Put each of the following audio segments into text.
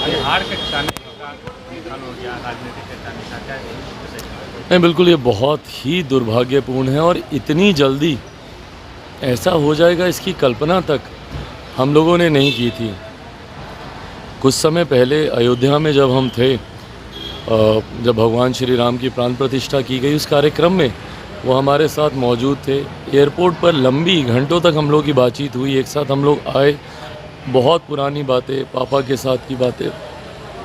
बिहार के किसानों का निधन हो गया, राजनीतिक किसानी का क्या नहीं, बिल्कुल ये बहुत ही दुर्भाग्यपूर्ण है और इतनी जल्दी ऐसा हो जाएगा इसकी कल्पना तक हम लोगों ने नहीं की थी। कुछ समय पहले अयोध्या में जब हम थे, जब भगवान श्री राम की प्राण प्रतिष्ठा की गई उस कार्यक्रम में वो हमारे साथ मौजूद थे। एयरपोर्ट पर लंबी घंटों तक हम लोग की बातचीत हुई, एक साथ हम लोग आए, बहुत पुरानी बातें, पापा के साथ की बातें,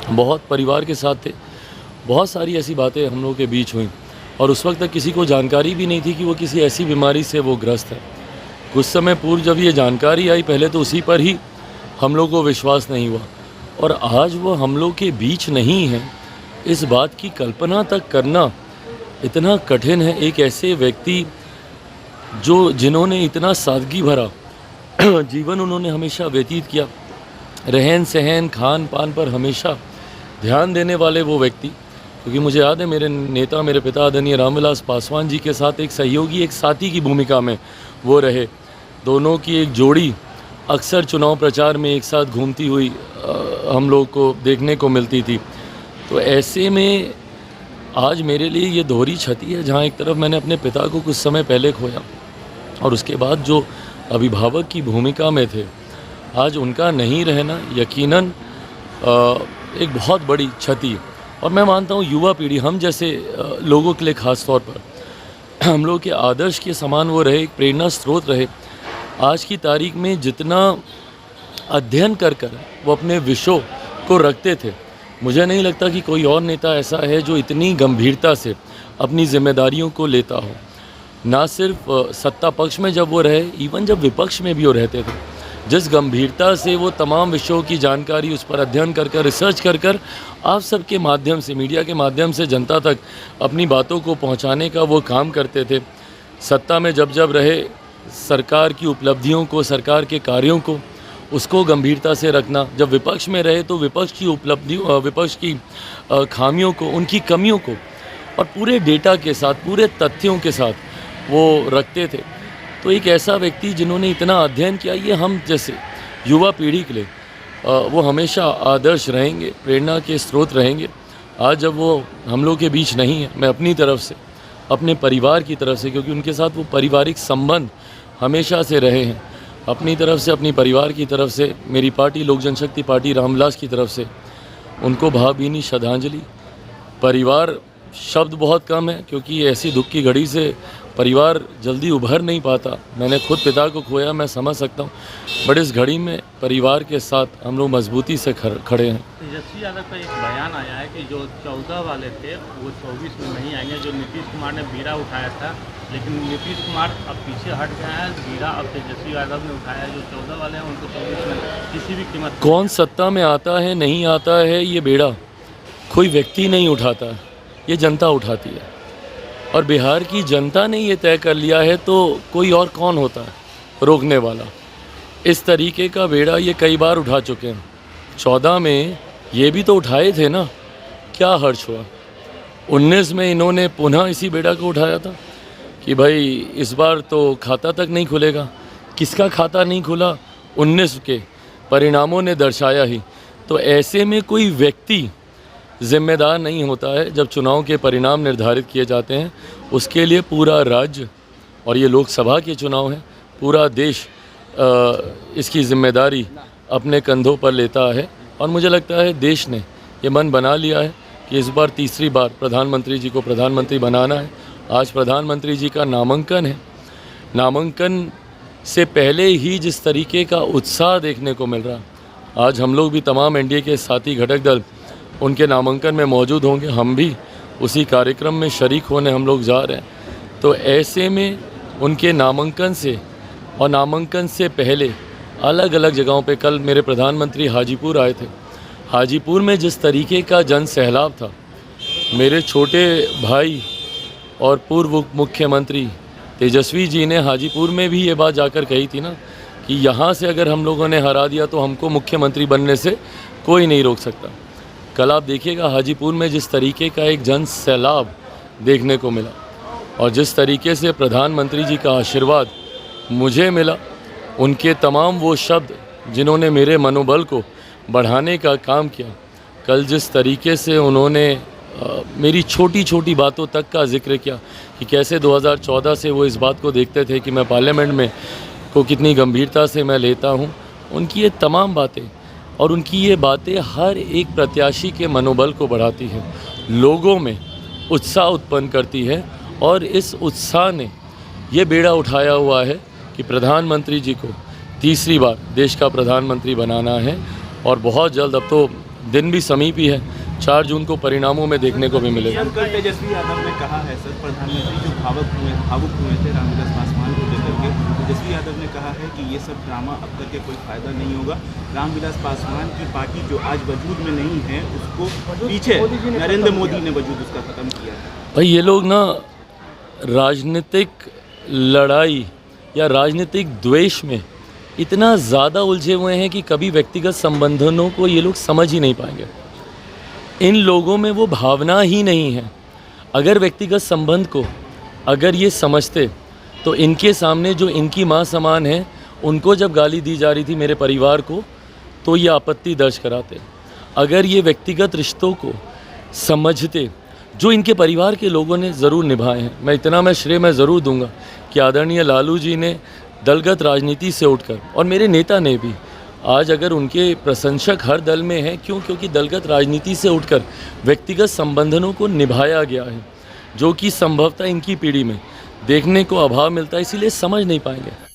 बहुत परिवार के साथ थे, बहुत सारी ऐसी बातें हम लोगों के बीच हुई और उस वक्त तक किसी को जानकारी भी नहीं थी कि वो किसी ऐसी बीमारी से वो ग्रस्त है। कुछ समय पूर्व जब ये जानकारी आई, पहले तो उसी पर ही हम लोग को विश्वास नहीं हुआ और आज वो हम लोग के बीच नहीं है, इस बात की कल्पना तक करना इतना कठिन है। एक ऐसे व्यक्ति जिन्होंने इतना सादगी भरा जीवन उन्होंने हमेशा व्यतीत किया, रहन सहन खान पान पर हमेशा ध्यान देने वाले वो व्यक्ति, क्योंकि मुझे याद है मेरे नेता, मेरे पिता आदरणीय रामविलास पासवान जी के साथ एक सहयोगी, एक साथी की भूमिका में वो रहे। दोनों की एक जोड़ी अक्सर चुनाव प्रचार में एक साथ घूमती हुई हम लोग को देखने को मिलती थी। तो ऐसे में आज मेरे लिए ये दोहरी क्षति है, जहाँ एक तरफ मैंने अपने पिता को कुछ समय पहले खोया और उसके बाद जो अभिभावक की भूमिका में थे, आज उनका नहीं रहना यकीनन एक बहुत बड़ी क्षति। और मैं मानता हूँ युवा पीढ़ी, हम जैसे लोगों के लिए ख़ास तौर पर हम लोग के आदर्श के समान वो रहे, एक प्रेरणा स्रोत रहे। आज की तारीख में जितना अध्ययन कर वो अपने विषयों को रखते थे, मुझे नहीं लगता कि कोई और नेता ऐसा है जो इतनी गंभीरता से अपनी जिम्मेदारियों को लेता हो। ना सिर्फ सत्ता पक्ष में जब वो रहे, इवन जब विपक्ष में भी वो रहते थे, जिस गंभीरता से वो तमाम विषयों की जानकारी उस पर अध्ययन रिसर्च कर आप सबके माध्यम से, मीडिया के माध्यम से जनता तक अपनी बातों को पहुंचाने का वो काम करते थे। सत्ता में जब रहे, सरकार की उपलब्धियों को, सरकार के कार्यों को, उसको गंभीरता से रखना। जब विपक्ष में रहे तो विपक्ष की उपलब्धियों, विपक्ष की खामियों को, उनकी कमियों को और पूरे डेटा के साथ, पूरे तथ्यों के साथ वो रखते थे। तो एक ऐसा व्यक्ति जिन्होंने इतना अध्ययन किया, ये हम जैसे युवा पीढ़ी के लिए वो हमेशा आदर्श रहेंगे, प्रेरणा के स्रोत रहेंगे। आज जब वो हम लोग के बीच नहीं है, मैं अपनी तरफ से, अपने परिवार की तरफ से, क्योंकि उनके साथ वो पारिवारिक संबंध हमेशा से रहे हैं, अपनी तरफ से, अपनी परिवार की तरफ से, मेरी पार्टी लोक जनशक्ति पार्टी रामविलास की तरफ से उनको भावभीनी श्रद्धांजलि। परिवार शब्द बहुत कम है, क्योंकि ऐसी दुख की घड़ी से परिवार जल्दी उभर नहीं पाता। मैंने खुद पिता को खोया, मैं समझ सकता हूँ, बट इस घड़ी में परिवार के साथ हम लोग मजबूती से खड़े हैं। तेजस्वी यादव का एक बयान आया है कि जो 14 वाले थे वो 24 में नहीं आएंगे। जो नीतीश कुमार ने बीड़ा उठाया था, लेकिन नीतीश कुमार अब पीछे हट गए हैं, बीड़ा अब तेजस्वी यादव ने उठाया है। जो 14 वाले हैं उनको 24 में किसी भी कीमत। कौन सत्ता में आता है नहीं आता है, ये बेड़ा कोई व्यक्ति नहीं उठाता है, ये जनता उठाती है। और बिहार की जनता ने ये तय कर लिया है, तो कोई और कौन होता है रोकने वाला। इस तरीके का बेड़ा ये कई बार उठा चुके हैं। 14 में ये भी तो उठाए थे ना, क्या हर्ष हुआ। 19 में इन्होंने पुनः इसी बेड़ा को उठाया था कि भाई इस बार तो खाता तक नहीं खुलेगा। किसका खाता नहीं खुला? 19 के परिणामों ने दर्शाया ही। तो ऐसे में कोई व्यक्ति जिम्मेदार नहीं होता है। जब चुनाव के परिणाम निर्धारित किए जाते हैं, उसके लिए पूरा राज्य, और ये लोकसभा के चुनाव हैं, पूरा देश इसकी जिम्मेदारी अपने कंधों पर लेता है। और मुझे लगता है देश ने ये मन बना लिया है कि इस बार तीसरी बार प्रधानमंत्री जी को प्रधानमंत्री बनाना है। आज प्रधानमंत्री जी का नामांकन है। नामांकन से पहले ही जिस तरीके का उत्साह देखने को मिल रहा, आज हम लोग भी, तमाम एनडीए के साथी घटक दल उनके नामांकन में मौजूद होंगे, हम भी उसी कार्यक्रम में शरीक होने हम लोग जा रहे हैं। तो ऐसे में उनके नामांकन से और नामांकन से पहले अलग अलग जगहों पे, कल मेरे प्रधानमंत्री हाजीपुर आए थे, हाजीपुर में जिस तरीके का जन सैलाब था, मेरे छोटे भाई और पूर्व मुख्यमंत्री तेजस्वी जी ने हाजीपुर में भी ये बात जाकर कही थी ना कि यहाँ से अगर हम लोगों ने हरा दिया तो हमको मुख्यमंत्री बनने से कोई नहीं रोक सकता। कल आप देखिएगा हाजीपुर में जिस तरीके का एक जन सैलाब देखने को मिला और जिस तरीके से प्रधानमंत्री जी का आशीर्वाद मुझे मिला, उनके तमाम वो शब्द जिन्होंने मेरे मनोबल को बढ़ाने का काम किया, कल जिस तरीके से उन्होंने मेरी छोटी छोटी बातों तक का जिक्र किया कि कैसे 2014 से वो इस बात को देखते थे कि मैं पार्लियामेंट में को कितनी गंभीरता से मैं लेता हूँ, उनकी ये तमाम बातें और उनकी ये बातें हर एक प्रत्याशी के मनोबल को बढ़ाती है, लोगों में उत्साह उत्पन्न करती है और इस उत्साह ने ये बेड़ा उठाया हुआ है कि प्रधानमंत्री जी को तीसरी बार देश का प्रधानमंत्री बनाना है और बहुत जल्द, अब तो दिन भी समीप ही है, 4 जून को परिणामों में देखने को भी मिलेगा। कल तेजस्वी यादव ने कहा है सर, प्रधानमंत्री जो भावुक हुए थे रामविलास पासवान को लेकर के, तेजस्वी यादव ने कहा है कि ये सब ड्रामा अब करके कोई फायदा नहीं होगा। रामविलास पासवान की पार्टी जो आज वजूद में नहीं है, उसको पीछे नरेंद्र मोदी ने वजूद उसका ख़त्म किया है। भाई ये लोग ना राजनीतिक लड़ाई या राजनीतिक द्वेष में इतना ज़्यादा उलझे हुए हैं कि कभी व्यक्तिगत संबंधों को ये लोग समझ ही नहीं पाएंगे। इन लोगों में वो भावना ही नहीं है। अगर व्यक्तिगत संबंध को अगर ये समझते तो इनके सामने जो इनकी माँ समान है, उनको जब गाली दी जा रही थी मेरे परिवार को, तो ये आपत्ति दर्ज कराते। अगर ये व्यक्तिगत रिश्तों को समझते जो इनके परिवार के लोगों ने ज़रूर निभाए हैं, मैं श्रेय ज़रूर दूंगा कि आदरणीय लालू जी ने दलगत राजनीति से उठकर, और मेरे नेता ने भी, आज अगर उनके प्रशंसक हर दल में हैं, क्योंकि दलगत राजनीति से उठकर व्यक्तिगत संबंधों को निभाया गया है, जो कि संभवतः इनकी पीढ़ी में देखने को अभाव मिलता है, इसीलिए समझ नहीं पाएंगे।